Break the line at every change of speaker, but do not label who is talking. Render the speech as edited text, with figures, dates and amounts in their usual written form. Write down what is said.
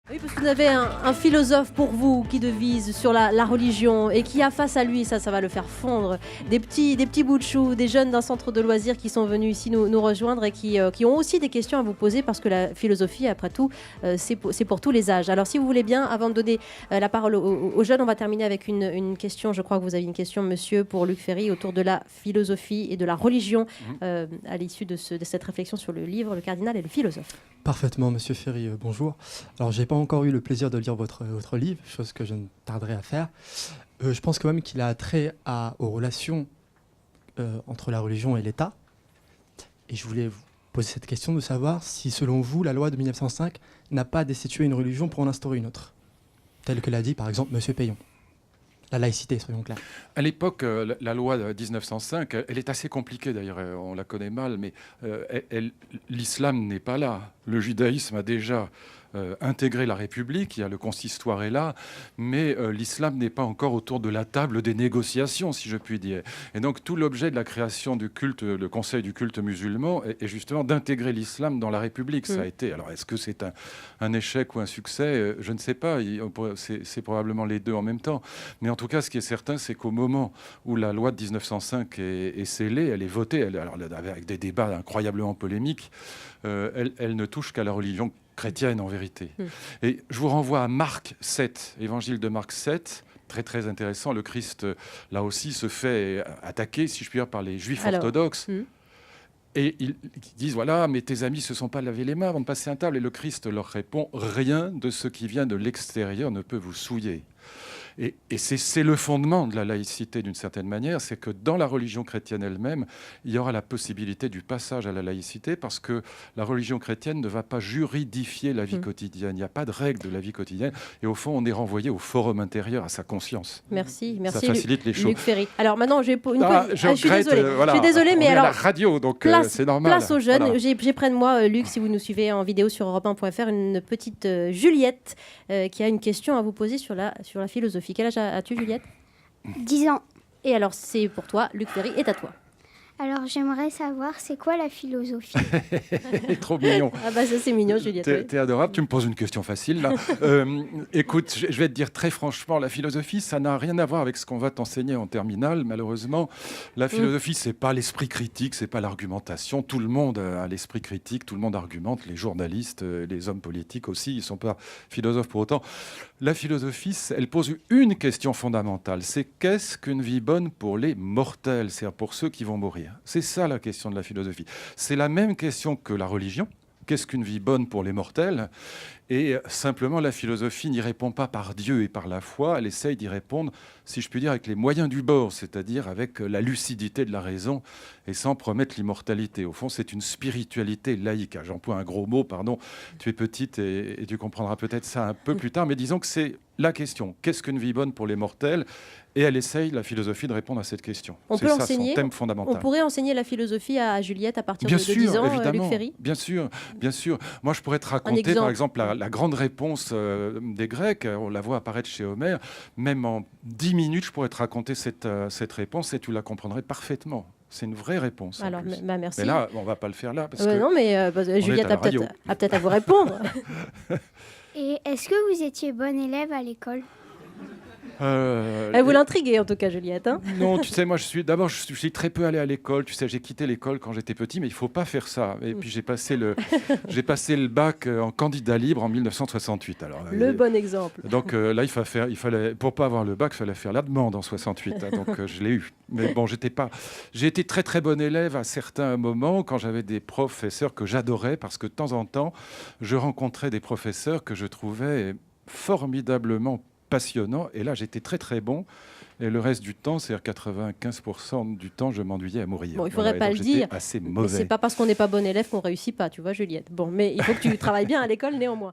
Oui, parce que vous avez un philosophe pour vous qui devise sur la religion et qui a face à lui, ça va le faire fondre, des petits bouts de chou, des jeunes d'un centre de loisirs qui sont venus ici nous rejoindre et qui ont aussi des questions à vous poser parce que la philosophie, après tout, c'est pour tous les âges. Alors si vous voulez bien, avant de donner la parole aux jeunes, on va terminer avec une question. Je crois que vous avez une question, monsieur, pour Luc Ferry, autour de la philosophie et de la religion à l'issue de cette réflexion sur le livre Le Cardinal et le philosophe.
Parfaitement, monsieur Ferry, bonjour. Alors, j'ai pas encore eu le plaisir de lire votre livre, chose que je ne tarderai à faire. Je pense quand même qu'il a trait aux relations entre la religion et l'État. Et je voulais vous poser cette question de savoir si, selon vous, la loi de 1905 n'a pas destitué une religion pour en instaurer une autre, telle que l'a dit, par exemple, monsieur Payon. La laïcité, soyons clairs.
À l'époque, la loi de 1905, elle est assez compliquée d'ailleurs, on la connaît mal, mais l'islam n'est pas là. Le judaïsme a déjà intégré la République, le consistoire est là, mais l'islam n'est pas encore autour de la table des négociations, si je puis dire. Et donc tout l'objet de la création du culte, le Conseil du culte musulman, est justement d'intégrer l'islam dans la République. Ça a été. Alors est-ce que c'est un échec ou un succès? Je ne sais pas. C'est probablement les deux en même temps. Mais en tout cas, ce qui est certain, c'est qu'au moment où la loi de 1905 est scellée, elle est votée, avec des débats incroyablement polémiques, elle ne touche qu'à la religion chrétienne en vérité. Et je vous renvoie à Marc 7, évangile de Marc 7, très très intéressant. Le Christ, là aussi, se fait attaquer, si je puis dire, par les juifs orthodoxes. Et ils disent, voilà, mais tes amis ne se sont pas lavé les mains avant de passer un table. Et le Christ leur répond, rien de ce qui vient de l'extérieur ne peut vous souiller. Et c'est le fondement de la laïcité d'une certaine manière, c'est que dans la religion chrétienne elle-même, il y aura la possibilité du passage à la laïcité parce que la religion chrétienne ne va pas juridifier la vie quotidienne. Il n'y a pas de règles de la vie quotidienne. Et au fond, on est renvoyé au forum intérieur, à sa conscience.
Merci.
Ça facilite les choses.
Luc Ferry. Alors maintenant, je suis désolée.
Voilà,
je suis désolée, mais alors...
à la radio, donc c'est normal.
Place aux jeunes.
Voilà.
J'ai près de moi, Luc, si vous nous suivez en vidéo sur europe1.fr, une petite Juliette qui a une question à vous poser sur la philosophie. Quel âge as-tu, Juliette?
10 ans.
Et alors, c'est pour toi, Luc Ferry est à toi.
Alors, j'aimerais savoir, c'est quoi la philosophie?
Trop mignon.
Ah bah ça, c'est mignon, Juliette.
T'es adorable. Tu me poses une question facile, là. Écoute, je vais te dire très franchement, la philosophie, ça n'a rien à voir avec ce qu'on va t'enseigner en terminale, malheureusement. La philosophie, c'est pas l'esprit critique, c'est pas l'argumentation. Tout le monde a l'esprit critique, tout le monde argumente, les journalistes, les hommes politiques aussi, ils sont pas philosophes pour autant. La philosophie, elle pose une question fondamentale, c'est qu'est-ce qu'une vie bonne pour les mortels, c'est-à-dire pour ceux qui vont mourir. C'est ça la question de la philosophie. C'est la même question que la religion. Qu'est-ce qu'une vie bonne pour les mortels? Et simplement, la philosophie n'y répond pas par Dieu et par la foi. Elle essaye d'y répondre, si je puis dire, avec les moyens du bord, c'est-à-dire avec la lucidité de la raison et sans promettre l'immortalité. Au fond, c'est une spiritualité laïque. J'emploie un gros mot, pardon. Tu es petite et tu comprendras peut-être ça un peu plus tard. Mais disons que c'est la question. Qu'est-ce qu'une vie bonne pour les mortels? Et elle essaye, la philosophie, de répondre à cette question. C'est ça son thème fondamental.
On pourrait enseigner la philosophie à Juliette à partir de 10 ans,
évidemment,
Luc Ferry?
Bien sûr. Moi, je pourrais te raconter, par exemple, la grande réponse des Grecs. On la voit apparaître chez Homère. Même en 10 minutes, je pourrais te raconter cette réponse et tu la comprendrais parfaitement. C'est une vraie réponse.
Alors, merci.
Mais là, on ne va pas le faire là. Parce que
non, mais Juliette a peut-être à vous répondre.
Et est-ce que vous étiez bonne élève à l'école?
Elle vous l'intriguez en tout cas, Juliette. Hein.
Non, tu sais, moi, je suis très peu allé à l'école. Tu sais, j'ai quitté l'école quand j'étais petit, mais il faut pas faire ça. Et puis j'ai passé le bac en candidat libre en 1968. Alors,
le bon exemple.
Donc là, il fallait, pour pas avoir le bac, il fallait faire la demande en 68. Donc je l'ai eu. Mais bon, j'ai été très très bon élève à certains moments quand j'avais des professeurs que j'adorais parce que de temps en temps, je rencontrais des professeurs que je trouvais formidablement passionnant, et là j'étais très très bon, et le reste du temps, c'est-à-dire 95% du temps, je m'ennuyais à mourir.
Bon, il faudrait pas le dire,
assez
mais
mauvais.
c'est pas parce qu'on n'est pas bon élève qu'on réussit pas, tu vois, Juliette. Bon, mais il faut que tu travailles bien à l'école néanmoins.